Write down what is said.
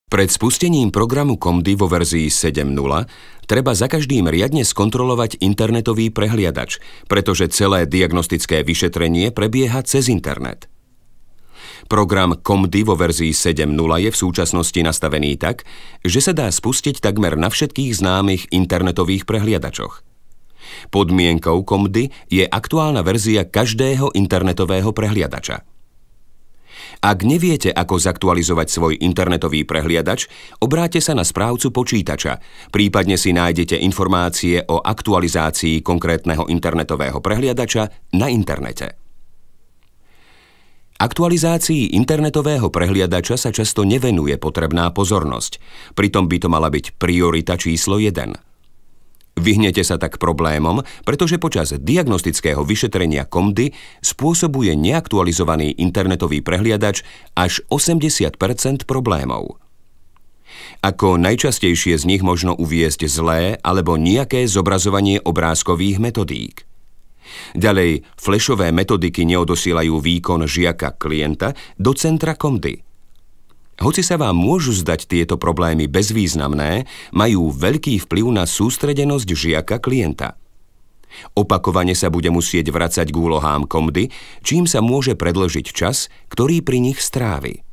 Pred spustením programu Komdy vo verzii 7.0 treba za každým riadne skontrolovať internetový prehliadač, pretože celé diagnostické vyšetrenie prebieha cez internet. Program Komdy vo verzii 7.0 je v súčasnosti nastavený tak, že sa dá spustiť takmer na všetkých známych internetových prehliadačoch. Podmienkou Komdy je aktuálna verzia každého internetového prehliadača. Ak neviete, ako zaktualizovať svoj internetový prehliadač, obráťte sa na správcu počítača, prípadne si nájdete informácie o aktualizácii konkrétneho internetového prehliadača na internete. Aktualizácii internetového prehliadača sa často nevenuje potrebná pozornosť, pritom by to mala byť priorita číslo 1. Vyhnete sa tak problémom, pretože počas diagnostického vyšetrenia Komdy spôsobuje neaktualizovaný internetový prehliadač až 80% problémov. Ako najčastejšie z nich možno uviesť zlé alebo nejaké zobrazovanie obrázkových metodík. Ďalej, flashové metodiky neodosielajú výkon žiaka klienta do centra Komdy. Hoci sa vám môžu zdať tieto problémy bezvýznamné, majú veľký vplyv na sústredenosť žiaka klienta. Opakovane sa bude musieť vracať k úlohám Komdy, čím sa môže predĺžiť čas, ktorý pri nich strávi.